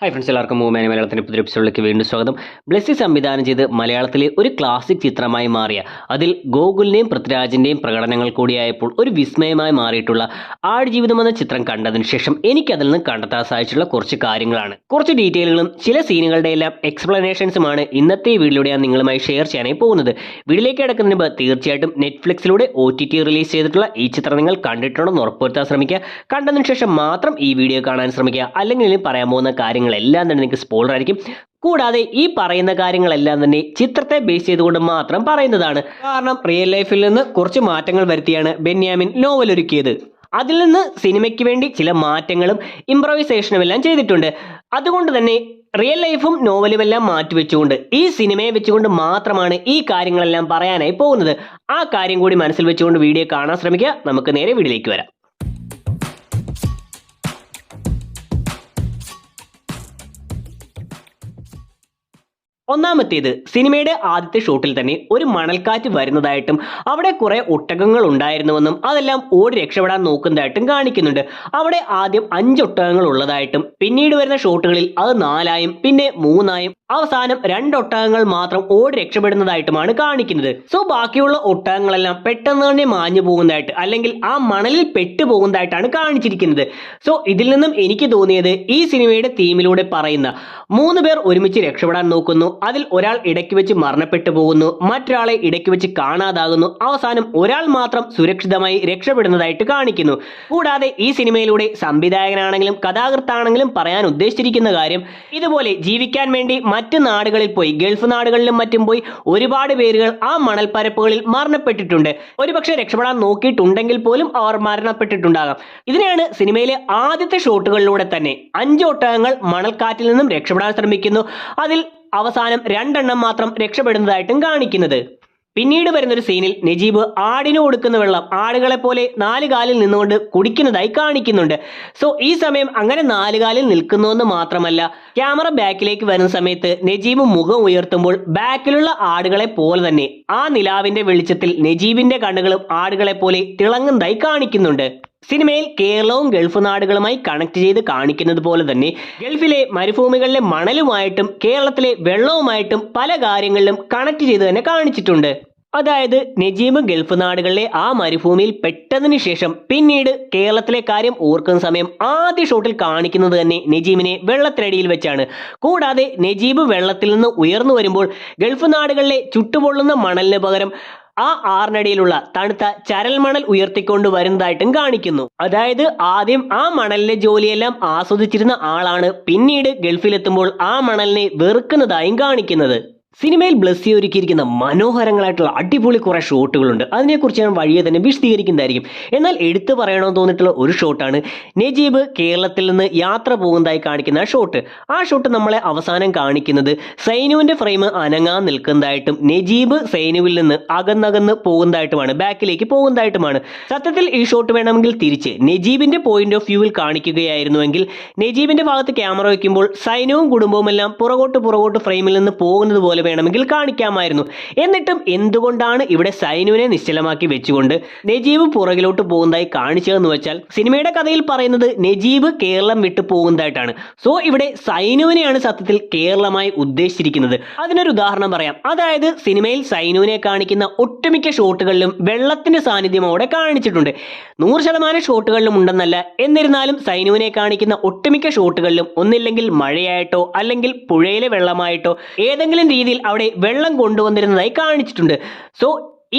Hi friends, എല്ലാവർക്കും മൂവ്മാൻ മലയാളത്തിൻ്റെ പുതിയ എപ്പിസോഡിലേക്ക് വീണ്ടും സ്വാഗതം. ബ്ലെസ്സി സംവിധാനം ചെയ്ത് മലയാളത്തിലെ ഒരു ക്ലാസിക് ചിത്രമായി മാറിയ, അതിൽ ഗോകുലിൻ്റെയും പൃഥ്വിരാജിൻ്റെയും പ്രകടനങ്ങൾ കൂടിയായപ്പോൾ ഒരു വിസ്മയമായി മാറിയിട്ടുള്ള ആടുജീവിതം എന്ന ചിത്രം കണ്ടതിന് ശേഷം എനിക്കതിൽ നിന്ന് കണ്ടെത്താൻ സാധിച്ചിട്ടുള്ള കുറച്ച് കാര്യങ്ങളാണ്. കുറച്ച് ഡീറ്റെയിലുകളും ചില സീനുകളുടെ എല്ലാം എക്സ്പ്ലനേഷൻസുമാണ് ഇന്നത്തെ വീഡിയോയിലൂടെ ഞാൻ നിങ്ങളുമായി ഷെയർ ചെയ്യാനായി പോകുന്നത്. വീഡിയോയിലേക്ക് കിടക്കുന്നതിന് മുമ്പ് തീർച്ചയായിട്ടും നെറ്റ്ഫ്ലിക്സിലൂടെ OTT റിലീസ് ചെയ്തിട്ടുള്ള ഈ ചിത്രം നിങ്ങൾ കണ്ടിട്ടുണ്ടെന്ന് ഉറപ്പുവരുത്താൻ ശ്രമിക്കുക. കണ്ടതിന് ശേഷം മാത്രം ഈ വീഡിയോ കാണാൻ ശ്രമിക്കുക. അല്ലെങ്കിൽ പറയാൻ പോകുന്ന കാര്യങ്ങൾ എല്ലാം തന്നെ നിങ്ങൾക്ക് സ്പോയിലർ ആയിരിക്കും. കൂടാതെ ഈ പറയുന്ന കാര്യങ്ങളെല്ലാം തന്നെ ചിത്രത്തെ ബേസ് ചെയ്തുകൊണ്ട് മാത്രം പറയുന്നതാണ്. കാരണം റിയൽ ലൈഫിൽ നിന്ന് കുറച്ച് മാറ്റങ്ങൾ വരുത്തിയാണ് ബെന്യാമിൻ നോവൽ ഒരുക്കിയത്. അതിൽ നിന്ന് സിനിമയ്ക്ക് വേണ്ടി ചില മാറ്റങ്ങളും ഇംപ്രവൈസേഷനും എല്ലാം ചെയ്തിട്ടുണ്ട്. അതുകൊണ്ട് തന്നെ റിയൽ ലൈഫും നോവലും എല്ലാം മാറ്റിവെച്ചുകൊണ്ട് ഈ സിനിമയെ വെച്ചുകൊണ്ട് മാത്രമാണ് ഈ കാര്യങ്ങളെല്ലാം പറയാനായി പോകുന്നത്. ആ കാര്യം കൂടി മനസ്സിൽ വെച്ചുകൊണ്ട് വീഡിയോ കാണാൻ ശ്രമിക്കുക. നമുക്ക് നേരെ വീഡിയോയിലേക്ക് വരാം. ഒന്നാമത്തേത്, സിനിമയുടെ ആദ്യത്തെ ഷോട്ടിൽ തന്നെ ഒരു മണൽക്കാറ്റ് വരുന്നതായിട്ടും അവിടെ കുറെ ഒട്ടകങ്ങൾ ഉണ്ടായിരുന്നുവെന്നും അതെല്ലാം ഓടി രക്ഷപ്പെടാൻ നോക്കുന്നതായിട്ടും കാണിക്കുന്നുണ്ട്. അവിടെ ആദ്യം 5 ഒട്ടകങ്ങൾ ഉള്ളതായിട്ടും പിന്നീട് വരുന്ന ഷോട്ടുകളിൽ അത് 4ആയും പിന്നെ 3ആയും അവസാനം 2 ഒട്ടകങ്ങൾ മാത്രം ഓടി രക്ഷപ്പെടുന്നതായിട്ടുമാണ് കാണിക്കുന്നത്. സോ ബാക്കിയുള്ള ഒട്ടകങ്ങളെല്ലാം പെട്ടെന്ന് തന്നെ മാഞ്ഞു പോകുന്നതായിട്ട് അല്ലെങ്കിൽ ആ മണലിൽ പെട്ടുപോകുന്നതായിട്ടാണ് കാണിച്ചിരിക്കുന്നത്. സോ ഇതിൽ നിന്നും എനിക്ക് തോന്നിയത് ഈ സിനിമയുടെ തീമിലൂടെ പറയുന്ന 3 പേർ ഒരുമിച്ച് രക്ഷപ്പെടാൻ നോക്കുന്നു, അതിൽ ഒരാൾ ഇടയ്ക്ക് വെച്ച് മരണപ്പെട്ടു പോകുന്നു, മറ്റൊരാളെ ഇടയ്ക്ക് വെച്ച് കാണാതാകുന്നു, അവസാനം ഒരാൾ മാത്രം സുരക്ഷിതമായി രക്ഷപ്പെടുന്നതായിട്ട് കാണിക്കുന്നു. കൂടാതെ ഈ സിനിമയിലൂടെ സംവിധായകനാണെങ്കിലും കഥാകൃത്താണെങ്കിലും പറയാൻ ഉദ്ദേശിച്ചിരിക്കുന്ന കാര്യം, ഇതുപോലെ ജീവിക്കാൻ വേണ്ടി മറ്റ് നാടുകളിൽ പോയി, ഗൾഫ് നാടുകളിലും മറ്റും പോയി ഒരുപാട് പേരുകൾ ആ മണൽപ്പരപ്പുകളിൽ മരണപ്പെട്ടിട്ടുണ്ട്. ഒരുപക്ഷെ രക്ഷപ്പെടാൻ നോക്കിയിട്ടുണ്ടെങ്കിൽ പോലും അവർ മരണപ്പെട്ടിട്ടുണ്ടാകാം. ഇതിനെയാണ് സിനിമയിലെ ആദ്യത്തെ ഷോട്ടുകളിലൂടെ തന്നെ 5 ഒട്ടകങ്ങൾ മണൽക്കാറ്റിൽ നിന്നും രക്ഷപ്പെടാൻ ശ്രമിക്കുന്നു, അതിൽ അവസാനം 2 എണ്ണം മാത്രം രക്ഷപ്പെടുന്നതായിട്ടും കാണിക്കുന്നത്. പിന്നീട് വരുന്നൊരു സീനിൽ നജീബ് ആടിന് കൊടുക്കുന്ന വെള്ളം ആടുകളെ പോലെ 4 കാലിൽ നിന്നുകൊണ്ട് കുടിക്കുന്നതായി കാണിക്കുന്നുണ്ട്. സോ ഈ സമയം അങ്ങനെ 4 കാലിൽ നിൽക്കുന്നുവെന്ന് മാത്രമല്ല, ക്യാമറ ബാക്കിലേക്ക് വരുന്ന സമയത്ത് നജീബ് മുഖം ഉയർത്തുമ്പോൾ ബാക്കിലുള്ള ആടുകളെ പോലെ തന്നെ ആ നിലാവിന്റെ വെളിച്ചത്തിൽ നജീബിന്റെ കണ്ണുകളും ആടുകളെ പോലെ തിളങ്ങുന്നതായി കാണിക്കുന്നുണ്ട്. സിനിമയിൽ കേരളവും ഗൾഫ് നാടുകളുമായി കണക്ട് ചെയ്ത് കാണിക്കുന്നത് പോലെ തന്നെ ഗൾഫിലെ മരുഭൂമികളിലെ മണലുമായിട്ടും കേരളത്തിലെ വെള്ളവുമായിട്ടും പല കാര്യങ്ങളിലും കണക്ട് ചെയ്ത് തന്നെ കാണിച്ചിട്ടുണ്ട്. അതായത് നജീബ് ഗൾഫ് നാടുകളിലെ ആ മരുഭൂമിയിൽ പെട്ടതിന് ശേഷം പിന്നീട് കേരളത്തിലെ കാര്യം ഓർക്കുന്ന സമയം ആദ്യ ഷോട്ടിൽ കാണിക്കുന്നത് തന്നെ നജീബിനെ വെള്ളത്തിനടിയിൽ വെച്ചാണ്. കൂടാതെ നജീബ് വെള്ളത്തിൽ നിന്ന് ഉയർന്നു വരുമ്പോൾ ഗൾഫ് നാടുകളിലെ ചുട്ടുപൊള്ളുന്ന മണലിന് പകരം ആ ആറിനടിയിലുള്ള തണുത്ത ചരൽ മണൽ ഉയർത്തിക്കൊണ്ട് വരുന്നതായിട്ടും കാണിക്കുന്നു. അതായത് ആദ്യം ആ മണലിലെ ജോലിയെല്ലാം ആസ്വദിച്ചിരുന്ന ആളാണ് പിന്നീട് ഗൾഫിലെത്തുമ്പോൾ ആ മണലിനെ വെറുക്കുന്നതായും കാണിക്കുന്നത്. സിനിമയിൽ ബ്ലെസ്സി ഒരുക്കിയിരിക്കുന്ന മനോഹരങ്ങളായിട്ടുള്ള അടിപൊളി കുറെ ഷോട്ടുകളുണ്ട്. അതിനെക്കുറിച്ച് ഞാൻ വഴിയെ തന്നെ വിശദീകരിക്കുന്നതായിരിക്കും. എന്നാൽ എടുത്തു പറയണമെന്ന് തോന്നിയിട്ടുള്ള ഒരു ഷോട്ടാണ് നജീബ് കേരളത്തിൽ നിന്ന് യാത്ര പോകുന്നതായി കാണിക്കുന്ന ഷോട്ട്. ആ ഷോട്ട് നമ്മളെ അവസാനം കാണിക്കുന്നത് സൈനുവിന്റെ ഫ്രെയിം അനങ്ങാൻ നിൽക്കുന്നതായിട്ടും നജീബ് സൈനുവിൽ നിന്ന് അകന്നകന്ന് പോകുന്നതായിട്ടുമാണ്, ബാക്കിലേക്ക് പോകുന്നതായിട്ടുമാണ്. സത്യത്തിൽ ഈ ഷോട്ട് വേണമെങ്കിൽ തിരിച്ച് നജീബിന്റെ പോയിന്റ് ഓഫ് വ്യൂവിൽ കാണിക്കുകയായിരുന്നുവെങ്കിൽ നജീബിന്റെ ഭാഗത്ത് ക്യാമറ വയ്ക്കുമ്പോൾ സൈനുവും കുടുംബവും എല്ലാം പുറകോട്ട് ഫ്രെയിമിൽ നിന്ന് പോകുന്നത് പോലെ വേണമെങ്കിൽ കാണിക്കാമായിരുന്നു. എന്നിട്ടും എന്തുകൊണ്ടാണ് ഇവിടെ സൈനുവിനെ നിശ്ചലമാക്കി വെച്ചുകൊണ്ട് നജീബ് പുറകിലോട്ട് പോകുന്നതായി കാണിച്ചതെന്ന് വെച്ചാൽ, സിനിമയുടെ കഥയിൽ പറയുന്നത് നജീബ് കേരളം വിട്ടു പോകുന്നതായിട്ടാണ്. സോ ഇവിടെ സൈനുവിനെയാണ് സത്യത്തിൽ കേരളമായി ഉദ്ദേശിച്ചിരിക്കുന്നത്. അതിനൊരു ഉദാഹരണം പറയാം. അതായത് സിനിമയിൽ സൈനുവിനെ കാണിക്കുന്ന ഒട്ടുമിക്ക ഷോട്ടുകളിലും വെള്ളത്തിന്റെ സാന്നിധ്യം അവിടെ കാണിച്ചിട്ടുണ്ട്. 100% ഷോട്ടുകളിലും ഉണ്ടെന്നല്ല, എന്നിരുന്നാലും സൈനുവിനെ കാണിക്കുന്ന ഒട്ടുമിക്ക ഷോട്ടുകളിലും ഒന്നില്ലെങ്കിൽ മഴയായിട്ടോ അല്ലെങ്കിൽ പുഴയിലെ വെള്ളമായിട്ടോ ഏതെങ്കിലും രീതിയിൽ അവിടെ വെള്ളം കൊണ്ടുവന്നിരുന്നതായി കാണിച്ചിട്ടുണ്ട്. സോ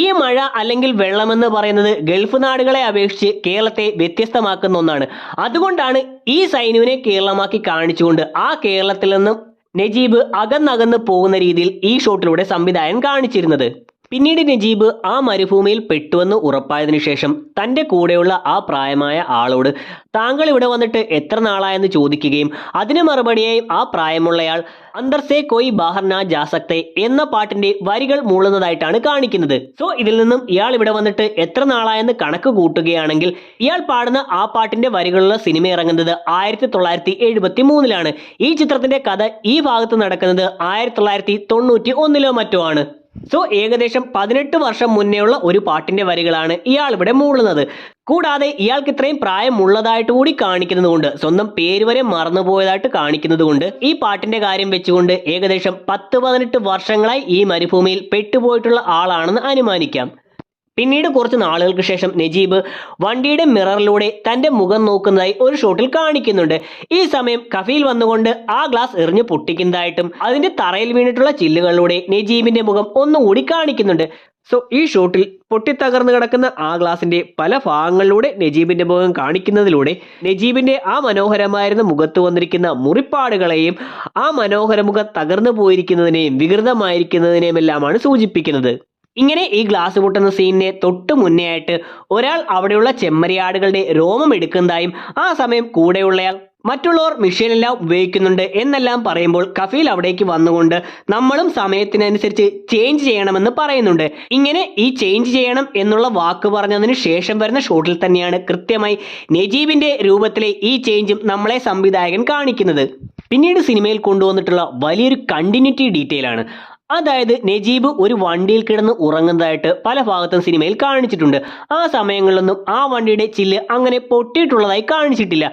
ഈ മഴ അല്ലെങ്കിൽ വെള്ളമെന്ന് പറയുന്നത് ഗൾഫ് നാടുകളെ അപേക്ഷിച്ച് കേരളത്തെ വ്യത്യസ്തമാക്കുന്ന ഒന്നാണ്. അതുകൊണ്ടാണ് ഈ സൈനുവിനെ കേരളമാക്കി കാണിച്ചുകൊണ്ട് ആ കേരളത്തിൽ നിന്നും നജീബ് അകന്നകന്ന് പോകുന്ന രീതിയിൽ ഈ ഷോട്ടിലൂടെ സംവിധായകൻ കാണിച്ചിരുന്നത്. പിന്നീട് നജീബ് ആ മരുഭൂമിയിൽ പെട്ടുവെന്ന് ഉറപ്പായതിനു ശേഷം തൻ്റെ കൂടെയുള്ള ആ പ്രായമായ ആളോട് താങ്കൾ ഇവിടെ വന്നിട്ട് എത്ര നാളായെന്ന് ചോദിക്കുകയും അതിന് മറുപടിയായി ആ പ്രായമുള്ളയാൾ അന്തർ സേ കോയി ബാഹർ നാ ജാ സക്തേ എന്ന പാട്ടിന്റെ വരികൾ മൂളുന്നതായിട്ടാണ് കാണിക്കുന്നത്. സോ ഇതിൽ നിന്നും ഇയാൾ ഇവിടെ വന്നിട്ട് എത്ര നാളായെന്ന് കണക്ക് കൂട്ടുകയാണെങ്കിൽ ഇയാൾ പാടുന്ന ആ പാട്ടിന്റെ വരികളുള്ള സിനിമ ഇറങ്ങുന്നത് 1973-ലാണ്. ഈ ചിത്രത്തിന്റെ കഥ ഈ ഭാഗത്ത് നടക്കുന്നത് 1991-ലോ മറ്റോ ആണ്. സോ ഏകദേശം 18 വർഷം മുന്നേയുള്ള ഒരു പാട്ടിന്റെ വരികളാണ് ഇയാൾ ഇവിടെ മൂളുന്നത്. കൂടാതെ ഇയാൾക്ക് ഇത്രയും പ്രായമുള്ളതായിട്ട് കൂടി കാണിക്കുന്നത് കൊണ്ട്, സ്വന്തം പേര് വരെ മറന്നുപോയതായിട്ട് കാണിക്കുന്നത് കൊണ്ട്, ഈ പാട്ടിന്റെ കാര്യം വെച്ചുകൊണ്ട് ഏകദേശം 10-18 വർഷങ്ങളായി ഈ മരുഭൂമിയിൽ പെട്ടുപോയിട്ടുള്ള ആളാണെന്ന് അനുമാനിക്കാം. പിന്നീട് കുറച്ച് നാളുകൾക്ക് ശേഷം നജീബ് വണ്ടിയുടെ മിററിലൂടെ തന്റെ മുഖം നോക്കുന്നതായി ഒരു ഷോട്ടിൽ കാണിക്കുന്നുണ്ട്. ഈ സമയം കഫീൽ വന്നുകൊണ്ട് ആ ഗ്ലാസ് എറിഞ്ഞു പൊട്ടിക്കുന്നതായിട്ടും അതിന്റെ തറയിൽ വീണിട്ടുള്ള ചില്ലുകളിലൂടെ നജീബിന്റെ മുഖം ഒന്നുകൂടി കാണിക്കുന്നുണ്ട്. സോ ഈ ഷോട്ടിൽ പൊട്ടിത്തകർന്നു കിടക്കുന്ന ആ ഗ്ലാസിന്റെ പല ഭാഗങ്ങളിലൂടെ നജീബിന്റെ മുഖം കാണിക്കുന്നതിലൂടെ നജീബിന്റെ ആ മനോഹരമായിരുന്ന മുഖത്ത് വന്നിരിക്കുന്ന മുറിപ്പാടുകളെയും ആ മനോഹര മുഖം തകർന്നു പോയിരിക്കുന്നതിനെയും വികൃതമായിരിക്കുന്നതിനെയും എല്ലാമാണ് സൂചിപ്പിക്കുന്നത്. ഇങ്ങനെ ഈ ഗ്ലാസ് പൊട്ടുന്ന സീനിനെ തൊട്ട് മുന്നേ ആയിട്ട് ഒരാൾ അവിടെയുള്ള ചെമ്മരിയാടുകളുടെ രോമം എടുക്കുന്നതായും ആ സമയം കൂടെയുള്ളയാൾ മറ്റുള്ളവർ മെഷീനെല്ലാം ഉപയോഗിക്കുന്നുണ്ട് എന്നെല്ലാം പറയുമ്പോൾ കഫീൽ അവിടേക്ക് വന്നുകൊണ്ട് നമ്മളും സമയത്തിനനുസരിച്ച് ചേഞ്ച് ചെയ്യണമെന്ന് പറയുന്നുണ്ട്. ഇങ്ങനെ ഈ ചേഞ്ച് ചെയ്യണം എന്നുള്ള വാക്ക് പറഞ്ഞതിന് ശേഷം വരുന്ന ഷോട്ടിൽ തന്നെയാണ് കൃത്യമായി നജീബിന്റെ രൂപത്തിലെ ഈ ചേഞ്ചും നമ്മളെ സംവിധായകൻ കാണിക്കുന്നത്. പിന്നീട് സിനിമയിൽ കൊണ്ടുവന്നിട്ടുള്ള വലിയൊരു കണ്ടിന്യൂറ്റി ഡീറ്റെയിൽ ആണ്. അതായത് നജീബ് ഒരു വണ്ടിയിൽ കിടന്ന് ഉറങ്ങുന്നതായിട്ട് പല ഭാഗത്തും സിനിമയിൽ കാണിച്ചിട്ടുണ്ട്. ആ സമയങ്ങളിലൊന്നും ആ വണ്ടിയുടെ ചില്ല് അങ്ങനെ പൊട്ടിയിട്ടുള്ളതായി കാണിച്ചിട്ടില്ല.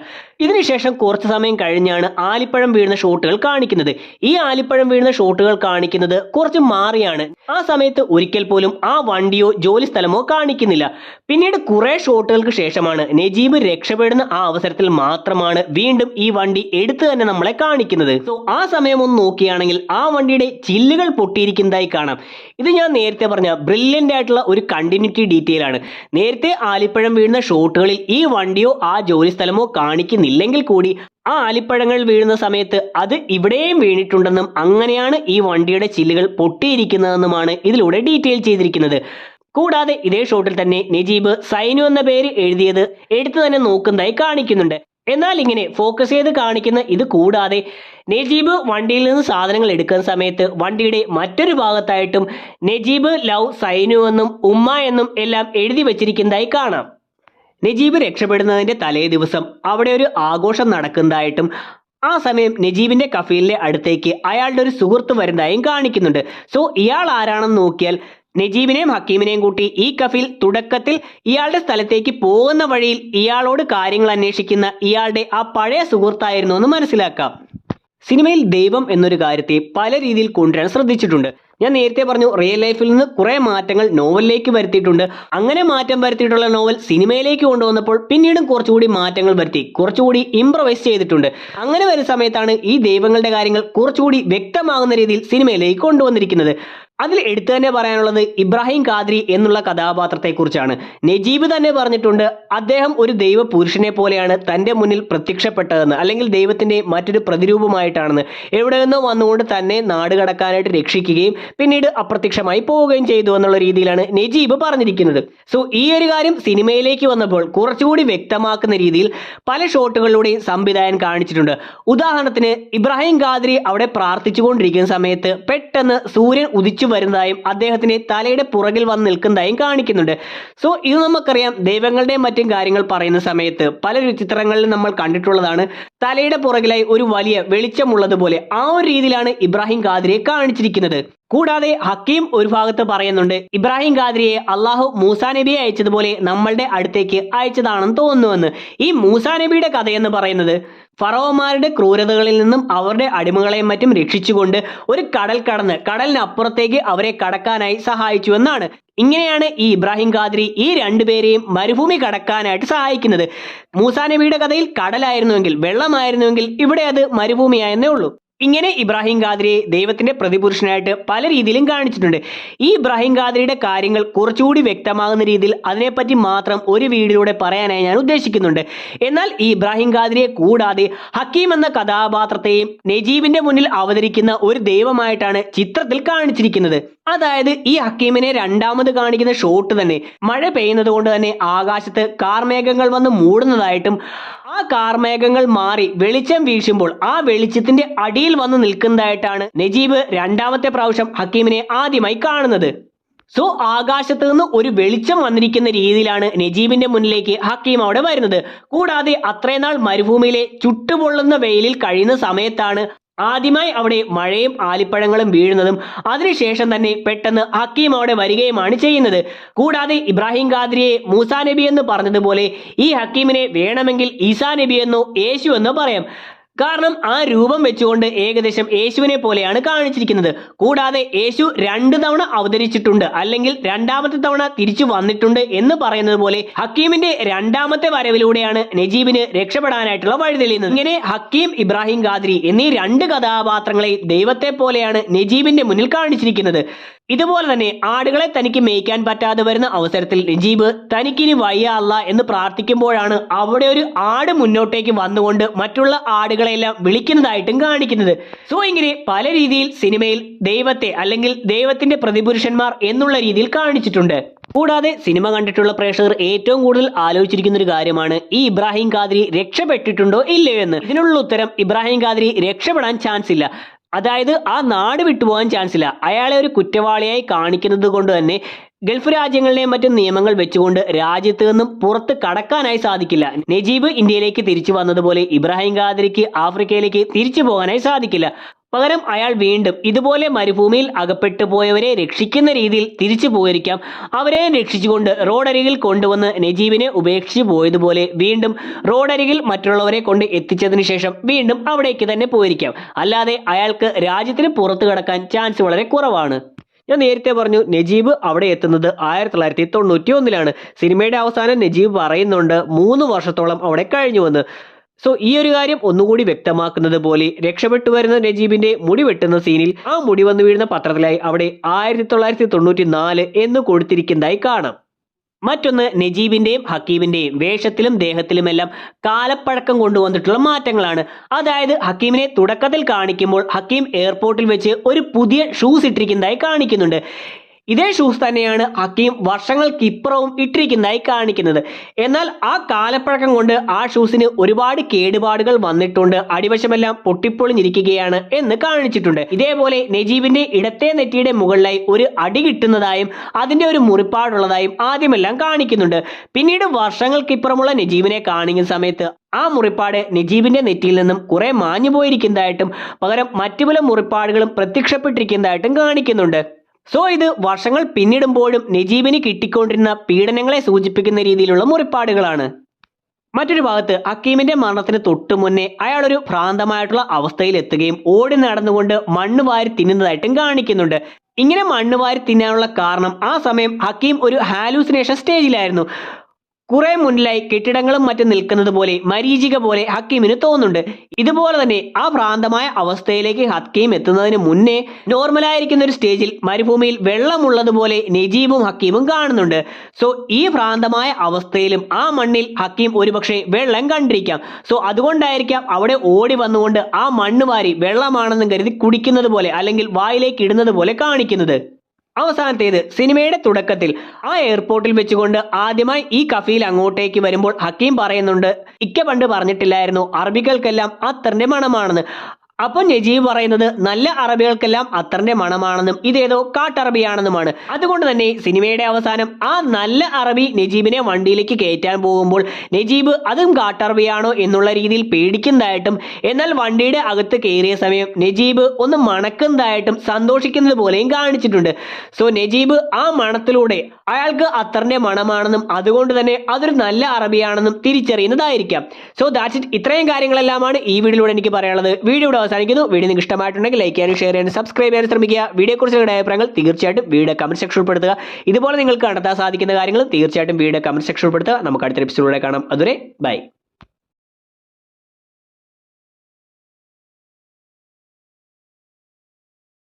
ഇതിനുശേഷം കുറച്ച് സമയം കഴിഞ്ഞാണ് ആലിപ്പഴം വീഴുന്ന ഷോട്ടുകൾ കാണിക്കുന്നത്. ഈ ആലിപ്പഴം വീഴുന്ന ഷോട്ടുകൾ കാണിക്കുന്നത് കുറച്ച് മാറിയാണ്. ആ സമയത്ത് ഒരിക്കൽ പോലും ആ വണ്ടിയോ ജോലി സ്ഥലമോ കാണിക്കുന്നില്ല. പിന്നീട് കുറെ ഷോട്ടുകൾക്ക് ശേഷമാണ് നജീബ് രക്ഷപ്പെടുന്ന ആ അവസരത്തിൽ മാത്രമാണ് വീണ്ടും ഈ വണ്ടി എടുത്തു തന്നെ നമ്മളെ കാണിക്കുന്നത്. സോ ആ സമയം ഒന്ന് നോക്കുകയാണെങ്കിൽ ആ വണ്ടിയുടെ ചില്ലുകൾ പൊട്ടിയിരിക്കുന്നതായി കാണാം. ഇത് ഞാൻ നേരത്തെ പറഞ്ഞ ബ്രില്യൻ്റ് ആയിട്ടുള്ള ഒരു കണ്ടിന്യൂറ്റി ഡീറ്റെയിൽ ആണ്. നേരത്തെ ആലിപ്പഴം വീഴുന്ന ഷോട്ടുകളിൽ ഈ വണ്ടിയോ ആ ജോലി സ്ഥലമോ കാണിക്കുന്നില്ലെങ്കിൽ കൂടി ആ ആലിപ്പഴങ്ങൾ വീഴുന്ന സമയത്ത് അത് ഇവിടെയും വീണിട്ടുണ്ടെന്നും അങ്ങനെയാണ് ഈ വണ്ടിയുടെ ചില്ലുകൾ പൊട്ടിയിരിക്കുന്നതെന്നുമാണ് ഇതിലൂടെ ഡീറ്റെയിൽ ചെയ്തിരിക്കുന്നത്. കൂടാതെ ഇതേ ഷോട്ടിൽ തന്നെ നജീബ് സൈനു എന്ന പേര് എഴുതിയത് എടുത്തു തന്നെ നോക്കുന്നതായി കാണിക്കുന്നുണ്ട്. എന്നാൽ ഇങ്ങനെ ഫോക്കസ് ചെയ്ത് കാണിക്കുന്ന ഇത് കൂടാതെ നജീബ് വണ്ടിയിൽ നിന്ന് സാധനങ്ങൾ എടുക്കുന്ന സമയത്ത് വണ്ടിയുടെ മറ്റൊരു ഭാഗത്തായിട്ടും നജീബ് ലവ് സൈനു എന്നും ഉമ്മ എന്നും എല്ലാം എഴുതി വെച്ചിരിക്കുന്നതായി കാണാം. നജീബ് രക്ഷപ്പെടുന്നതിന്റെ തലേ ദിവസം അവിടെ ഒരു ആഘോഷം നടക്കുന്നതായിട്ടും ആ സമയം നജീബിന്റെ കഫീലിന്റെ അടുത്തേക്ക് അയാളുടെ ഒരു സുഹൃത്ത് വരുന്നതായും കാണിക്കുന്നുണ്ട്. സോ ഇയാൾ ആരാണെന്ന് നോക്കിയാൽ നജീബിനെയും ഹക്കീമിനെയും കൂട്ടി ഈ കഫീൽ തുടക്കത്തിൽ ഇയാളുടെ സ്ഥലത്തേക്ക് പോകുന്ന വഴിയിൽ ഇയാളോട് കാര്യങ്ങൾ അന്വേഷിക്കുന്ന ഇയാളുടെ ആ പഴയ സുഹൃത്തായിരുന്നു എന്ന് മനസ്സിലാക്കാം. സിനിമയിൽ ദൈവം എന്നൊരു കാര്യത്തെ പല രീതിയിൽ കൊണ്ടുവരാൻ ശ്രദ്ധിച്ചിട്ടുണ്ട്. ഞാൻ നേരത്തെ പറഞ്ഞു റിയൽ ലൈഫിൽ നിന്ന് കുറെ മാറ്റങ്ങൾ നോവലിലേക്ക് വരുത്തിയിട്ടുണ്ട്. അങ്ങനെ മാറ്റം വരുത്തിയിട്ടുള്ള നോവൽ സിനിമയിലേക്ക് കൊണ്ടുവന്നപ്പോൾ പിന്നീടും കുറച്ചുകൂടി മാറ്റങ്ങൾ വരുത്തി കുറച്ചുകൂടി ഇംപ്രവൈസ് ചെയ്തിട്ടുണ്ട്. അങ്ങനെ വരുന്ന സമയത്താണ് ഈ ദൈവങ്ങളുടെ കാര്യങ്ങൾ കുറച്ചുകൂടി വ്യക്തമാകുന്ന രീതിയിൽ സിനിമയിലേക്ക് കൊണ്ടുവന്നിരിക്കുന്നത്. അതിൽ എടുത്തു തന്നെ പറയാനുള്ളത് ഇബ്രാഹിം ഖാദ്രി എന്നുള്ള കഥാപാത്രത്തെ കുറിച്ചാണ്. നജീബ് തന്നെ പറഞ്ഞിട്ടുണ്ട് അദ്ദേഹം ഒരു ദൈവ പുരുഷനെ പോലെയാണ് തന്റെ മുന്നിൽ പ്രത്യക്ഷപ്പെട്ടതെന്ന്, അല്ലെങ്കിൽ ദൈവത്തിന്റെ മറ്റൊരു പ്രതിരൂപമായിട്ടാണെന്ന്. എവിടെ നിന്നോ വന്നുകൊണ്ട് തന്നെ നാട് കടക്കാനായിട്ട് രക്ഷിക്കുകയും പിന്നീട് അപ്രത്യക്ഷമായി പോവുകയും ചെയ്തു എന്നുള്ള രീതിയിലാണ് നജീബ് പറഞ്ഞിരിക്കുന്നത്. സോ ഈ ഒരു കാര്യം സിനിമയിലേക്ക് വന്നപ്പോൾ കുറച്ചുകൂടി വ്യക്തമാക്കുന്ന രീതിയിൽ പല ഷോട്ടുകളിലൂടെയും സംവിധായകൻ കാണിച്ചിട്ടുണ്ട്. ഉദാഹരണത്തിന് ഇബ്രാഹിം ഖാദ്രി അവിടെ പ്രാർത്ഥിച്ചുകൊണ്ടിരിക്കുന്ന സമയത്ത് പെട്ടെന്ന് സൂര്യൻ ഉദിച്ചു വരുന്നതായും അദ്ദേഹത്തിന് തലയുടെ പുറകിൽ വന്ന് നിൽക്കുന്നതായും കാണിക്കുന്നുണ്ട്. സോ ഇത് നമുക്കറിയാം, ദൈവങ്ങളുടെയും മറ്റും കാര്യങ്ങൾ പറയുന്ന സമയത്ത് പല ചിത്രങ്ങളിലും നമ്മൾ കണ്ടിട്ടുള്ളതാണ്. തലയുടെ പുറകിലായി ഒരു വലിയ വെളിച്ചമുള്ളതുപോലെ ആ ഒരു രീതിയിലാണ് ഇബ്രാഹിം ഖാദ്രിയെ കാണിച്ചിരിക്കുന്നത്. കൂടാതെ ഹക്കീം ഒരു ഭാഗത്ത് പറയുന്നുണ്ട് ഇബ്രാഹിം ഖാദ്രിയെ അള്ളാഹു മൂസാ നബിയെ അയച്ചതുപോലെ നമ്മളുടെ അടുത്തേക്ക് അയച്ചതാണെന്ന് തോന്നുന്നുവെന്ന്. ഈ മൂസാ നബിയുടെ കഥയെന്ന് പറയുന്നത് ഫറോമാരുടെ ക്രൂരതകളിൽ നിന്നും അവരുടെ അടിമകളെയും മറ്റും രക്ഷിച്ചുകൊണ്ട് ഒരു കടൽ കടന്ന് കടലിനപ്പുറത്തേക്ക് അവരെ കടക്കാനായി സഹായിച്ചു എന്നാണ്. ഇങ്ങനെയാണ് ഈ ഇബ്രാഹിം ഖാദ്രി ഈ രണ്ടുപേരെയും മരുഭൂമി കടക്കാനായിട്ട് സഹായിക്കുന്നത്. മൂസാ നബിയുടെ കഥയിൽ കടലായിരുന്നുവെങ്കിൽ, വെള്ളമായിരുന്നുവെങ്കിൽ ഇവിടെ അത് മരുഭൂമിയായെന്നേ ഉള്ളൂ. ഇങ്ങനെ ഇബ്രാഹിം ഖാദ്രിയെ ദൈവത്തിന്റെ പ്രതിപുരുഷനായിട്ട് പല രീതിയിലും കാണിച്ചിട്ടുണ്ട്. ഈ ഇബ്രാഹിം ഖാദ്രിയുടെ കാര്യങ്ങൾ കുറച്ചുകൂടി വ്യക്തമാകുന്ന രീതിയിൽ അതിനെപ്പറ്റി മാത്രം ഒരു വീഡിയോയിലൂടെ പറയാനായി ഞാൻ ഉദ്ദേശിക്കുന്നുണ്ട്. എന്നാൽ ഈ ഇബ്രാഹിം ഖാദ്രിയെ കൂടാതെ ഹക്കീം എന്ന കഥാപാത്രത്തെയും നജീബിന്റെ മുന്നിൽ അവതരിക്കുന്ന ഒരു ദൈവമായിട്ടാണ് ചിത്രത്തിൽ കാണിച്ചിരിക്കുന്നത്. അതായത് ഈ ഹക്കീമിനെ രണ്ടാമത് കാണിക്കുന്ന ഷോട്ട് തന്നെ മഴ പെയ്യുന്നത് കൊണ്ട് തന്നെ ആകാശത്ത് കാർമേഘങ്ങൾ വന്ന് മൂടുന്നതായിട്ടും ആ കാർമേഘങ്ങൾ മാറി വെളിച്ചം വീശുമ്പോൾ ആ വെളിച്ചത്തിന്റെ അടിയിൽ വന്ന് നിൽക്കുന്നതായിട്ടാണ് നജീബ് രണ്ടാമത്തെ പ്രാവശ്യം ഹക്കീമിനെ ആദ്യമായി കാണുന്നത്. സോ ആകാശത്ത് നിന്ന് ഒരു വെളിച്ചം വന്നിരിക്കുന്ന രീതിയിലാണ് നജീബിന്റെ മുന്നിലേക്ക് ഹക്കീം അവിടെ വരുന്നത്. കൂടാതെ അത്രയും നാൾ മരുഭൂമിയിലെ ചുട്ടുപൊള്ളുന്ന വെയിലിൽ കഴിയുന്ന സമയത്താണ് ആദ്യമായി അവിടെ മഴയും ആലിപ്പഴങ്ങളും വീഴുന്നതും അതിനുശേഷം തന്നെ പെട്ടെന്ന് ഹക്കീം അവിടെ വരികയുമാണ് ചെയ്യുന്നത്. കൂടാതെ ഇബ്രാഹിം ഖാദ്രിയെ മൂസാ നബി എന്ന് പറഞ്ഞതുപോലെ ഈ ഹക്കീമിനെ വേണമെങ്കിൽ ഈസാ നബി എന്നോ യേശു എന്നോ പറയാം. കാരണം ആ രൂപം വെച്ചുകൊണ്ട് ഏകദേശം യേശുവിനെ പോലെയാണ് കാണിച്ചിരിക്കുന്നത്. കൂടാതെ യേശു 2 തവണ അവതരിച്ചിട്ടുണ്ട്, അല്ലെങ്കിൽ 2ാമത്തെ തവണ തിരിച്ചു വന്നിട്ടുണ്ട് എന്ന് പറയുന്നത് പോലെ ഹക്കീമിന്റെ 2ാമത്തെ വരവിലൂടെയാണ് നജീബിന് രക്ഷപ്പെടാനായിട്ടുള്ള വഴി തെളിയുന്നത്. ഇങ്ങനെ ഹക്കീം, ഇബ്രാഹിം ഖാദ്രി എന്നീ 2 കഥാപാത്രങ്ങളെ ദൈവത്തെ പോലെയാണ് നജീബിന്റെ മുന്നിൽ കാണിച്ചിരിക്കുന്നത്. ഇതുപോലെ തന്നെ ആടുകളെ തനിക്ക് മേയ്ക്കാൻ പറ്റാതെ വരുന്ന അവസരത്തിൽ നജീബ് തനിക്കിനി വയ്യ അല്ലാ എന്ന് പ്രാർത്ഥിക്കുമ്പോഴാണ് അവിടെ ഒരു ആട് മുന്നോട്ടേക്ക് വന്നുകൊണ്ട് മറ്റുള്ള ആടുകളെല്ലാം വിളിക്കുന്നതായിട്ടും കാണിക്കുന്നത്. സോ ഇങ്ങനെ പല രീതിയിൽ സിനിമയിൽ ദൈവത്തെ അല്ലെങ്കിൽ ദൈവത്തിന്റെ പ്രതിപുരുഷന്മാർ എന്നുള്ള രീതിയിൽ കാണിച്ചിട്ടുണ്ട്. കൂടാതെ സിനിമ കണ്ടിട്ടുള്ള പ്രേക്ഷകർ ഏറ്റവും കൂടുതൽ ആലോചിച്ചിരിക്കുന്ന ഒരു കാര്യമാണ് ഈ ഇബ്രാഹിം ഖാദ്രി രക്ഷപ്പെട്ടിട്ടുണ്ടോ ഇല്ലയോ എന്ന്. ഇതിനുള്ള ഉത്തരം ഇബ്രാഹിം ഖാദ്രി രക്ഷപ്പെടാൻ ചാൻസ് ഇല്ല. അതായത് ആ നാട് വിട്ടുപോകാൻ ചാൻസ് ഇല്ല. അയാളെ ഒരു കുറ്റവാളിയായി കാണിക്കുന്നത് കൊണ്ട് തന്നെ ഗൾഫ് രാജ്യങ്ങളിലെയും മറ്റു നിയമങ്ങൾ വെച്ചുകൊണ്ട് രാജ്യത്ത് നിന്നും പുറത്ത് കടക്കാനായി സാധിക്കില്ല. നജീബ് ഇന്ത്യയിലേക്ക് തിരിച്ചു വന്നതുപോലെ ഇബ്രാഹിം ഖാദ്രിക്ക് ആഫ്രിക്കയിലേക്ക് തിരിച്ചു പോകാനായി സാധിക്കില്ല. പകരം അയാൾ വീണ്ടും ഇതുപോലെ മരുഭൂമിയിൽ അകപ്പെട്ടു പോയവരെ രക്ഷിക്കുന്ന രീതിയിൽ തിരിച്ചു പോയിരിക്കാം. അവരെ രക്ഷിച്ചുകൊണ്ട് റോഡരികിൽ കൊണ്ടുവന്ന് നജീബിനെ ഉപേക്ഷിച്ച് പോയതുപോലെ വീണ്ടും റോഡരികിൽ മറ്റുള്ളവരെ കൊണ്ട് എത്തിച്ചതിന് ശേഷം വീണ്ടും അവിടേക്ക് തന്നെ പോയിരിക്കാം. അല്ലാതെ അയാൾക്ക് രാജ്യത്തിന് പുറത്തു കടക്കാൻ ചാൻസ് വളരെ കുറവാണ്. ഞാൻ നേരത്തെ പറഞ്ഞു നജീബ് അവിടെ എത്തുന്നത് 1991-ലാണ്. സിനിമയുടെ അവസാനം നജീബ് പറയുന്നുണ്ട് 3 വർഷത്തോളം അവിടെ കഴിഞ്ഞുവെന്ന്. സോ ഈ ഒരു കാര്യം ഒന്നുകൂടി വ്യക്തമാക്കുന്നത് പോലെ രക്ഷപ്പെട്ടു വരുന്ന നജീബിന്റെ മുടി വെട്ടുന്ന സീനിൽ ആ മുടി വന്നു വീഴുന്ന പത്രത്തിലായി അവിടെ 1994 എന്ന് കൊടുത്തിരിക്കുന്നതായി കാണാം. മറ്റൊന്ന് നജീബിന്റെയും ഹക്കീമിന്റെയും വേഷത്തിലും ദേഹത്തിലുമെല്ലാം കാലപ്പഴക്കം കൊണ്ടുവന്നിട്ടുള്ള മാറ്റങ്ങളാണ്. അതായത് ഹക്കീമിനെ തുടക്കത്തിൽ കാണിക്കുമ്പോൾ ഹക്കീം എയർപോർട്ടിൽ വെച്ച് ഒരു പുതിയ ഷൂസ് ഇട്ടിരിക്കുന്നതായി കാണിക്കുന്നുണ്ട്. ഇതേ ഷൂസ് തന്നെയാണ് ഹക്കീം വർഷങ്ങൾക്കിപ്പുറവും ഇട്ടിരിക്കുന്നതായി കാണിക്കുന്നത്. എന്നാൽ ആ കാലപ്പഴക്കം കൊണ്ട് ആ ഷൂസിന് ഒരുപാട് കേടുപാടുകൾ വന്നിട്ടുണ്ട്, അടിവശമെല്ലാം പൊട്ടിപ്പൊളിഞ്ഞിരിക്കുകയാണ് എന്ന് കാണിച്ചിട്ടുണ്ട്. ഇതേപോലെ നജീബിന്റെ ഇടത്തെ നെറ്റിയുടെ മുകളിലായി ഒരു അടി കിട്ടുന്നതായും അതിന്റെ ഒരു മുറിപ്പാടുള്ളതായും ആദ്യമെല്ലാം കാണിക്കുന്നുണ്ട്. പിന്നീട് വർഷങ്ങൾക്കിപ്പുറമുള്ള നജീബിനെ കാണിക്കുന്ന സമയത്ത് ആ മുറിപ്പാട് നജീബിന്റെ നെറ്റിയിൽ നിന്നും കുറെ മാഞ്ഞു പോയിരിക്കുന്നതായിട്ടും പകരം മറ്റു പല മുറിപ്പാടുകളും പ്രത്യക്ഷപ്പെട്ടിരിക്കുന്നതായിട്ടും കാണിക്കുന്നുണ്ട്. സോ ഇത് വർഷങ്ങൾ പിന്നിടുമ്പോഴും നജീബിന് കിട്ടിക്കൊണ്ടിരുന്ന പീഡനങ്ങളെ സൂചിപ്പിക്കുന്ന രീതിയിലുള്ള മുറിപ്പാടുകളാണ്. മറ്റൊരു ഭാഗത്ത് ഹക്കീമിന്റെ മരണത്തിന് തൊട്ടു മുന്നേ അയാൾ ഒരു ഭ്രാന്തമായിട്ടുള്ള അവസ്ഥയിൽ എത്തുകയും ഓടി നടന്നുകൊണ്ട് മണ്ണ് വാരി തിന്നുന്നതായിട്ടും കാണിക്കുന്നുണ്ട്. ഇങ്ങനെ മണ്ണ് വാരി തിന്നാനുള്ള കാരണം ആ സമയം ഹക്കീം ഒരു ഹാലൂസിനേഷൻ സ്റ്റേജിലായിരുന്നു. കുറെ മുന്നിലായി കെട്ടിടങ്ങളും മറ്റും നിൽക്കുന്നത് പോലെ മരീചിക പോലെ ഹക്കീമിന് തോന്നുന്നുണ്ട്. ഇതുപോലെ തന്നെ ആ ഭ്രാന്തമായ അവസ്ഥയിലേക്ക് ഹക്കീം എത്തുന്നതിന് മുന്നേ നോർമലായിരിക്കുന്ന ഒരു സ്റ്റേജിൽ മരുഭൂമിയിൽ വെള്ളമുള്ളതുപോലെ നജീബും ഹക്കീമും കാണുന്നുണ്ട്. സോ ഈ ഭ്രാന്തമായ അവസ്ഥയിലും ആ മണ്ണിൽ ഹക്കീം ഒരുപക്ഷെ വെള്ളം കണ്ടിരിക്കാം. സോ അതുകൊണ്ടായിരിക്കാം അവിടെ ഓടി വന്നുകൊണ്ട് ആ മണ്ണ് വാരി വെള്ളമാണെന്ന് കരുതി കുടിക്കുന്നത് പോലെ അല്ലെങ്കിൽ വായിലേക്ക് ഇടുന്നത് പോലെ കാണിക്കുന്നത്. അവസാനത്തേത് സിനിമയുടെ തുടക്കത്തിൽ ആ എയർപോർട്ടിൽ വെച്ചുകൊണ്ട് ആദ്യമായി ഈ കഫീൽ അങ്ങോട്ടേക്ക് വരുമ്പോൾ ഹക്കീം പറയുന്നുണ്ട്, ഇക്ക പണ്ട് പറഞ്ഞിട്ടില്ലായിരുന്നു അറബികൾക്കെല്ലാം അത്തറിന്റെ മണമാണെന്ന്. അപ്പോൾ നജീബ് പറയുന്നത് നല്ല അറബികൾക്കെല്ലാം അത്തറിന്റെ മണമാണെന്നും ഇതേതോ കാട്ടറബിയാണെന്നുമാണ്. അതുകൊണ്ട് തന്നെ സിനിമയുടെ അവസാനം ആ നല്ല അറബി നജീബിനെ വണ്ടിയിലേക്ക് കയറ്റാൻ പോകുമ്പോൾ നജീബ് അതും കാട്ടറബിയാണോ എന്നുള്ള രീതിയിൽ പേടിക്കുന്നതായിട്ടും എന്നാൽ വണ്ടിയുടെ അകത്ത് കയറിയ സമയം നജീബ് ഒന്ന് മണക്കുന്നതായിട്ടും സന്തോഷിക്കുന്നത് പോലെയും കാണിച്ചിട്ടുണ്ട്. സോ നജീബ് ആ മണത്തിലൂടെ അയാൾക്ക് അത്തറിന്റെ മണമാണെന്നും അതുകൊണ്ട് തന്നെ അതൊരു നല്ല അറബിയാണെന്നും തിരിച്ചറിയുന്നതായിരിക്കാം. So that's it. ഇത്രയും കാര്യങ്ങളെല്ലാമാണ് ഈ വീഡിയോയിലൂടെ എനിക്ക് പറയാനുള്ളത്. വീഡിയോ അവസാനിക്കുന്നു. വീഡിയോ നിങ്ങൾക്ക് ഇഷ്ടമായിട്ടുണ്ടെങ്കിൽ ലൈക്ക് ചെയ്യാനും ഷെയർ ചെയ്യാനും സബ്സ്ക്രൈബ് ചെയ്യാനും ശ്രമിക്കുക. വീഡിയോയെക്കുറിച്ച് നിങ്ങളുടെ അഭിപ്രായങ്ങൾ തീർച്ചയായിട്ടും വീഡിയോ കമന്റ് സെക്ഷനിൽ ഉൾപ്പെടുത്തുക. ഇതുപോലെ നിങ്ങൾക്ക് കണ്ടെത്താൻ സാധിക്കുന്ന കാര്യങ്ങൾ തീർച്ചയായിട്ടും വീഡിയോ കമന്റ് സെക്ഷനിൽ ഉൾപ്പെടുത്തുക. നമുക്ക് അടുത്ത എപ്പിസോഡിലൂടെ കാണാം. അതുവരെ ബൈ.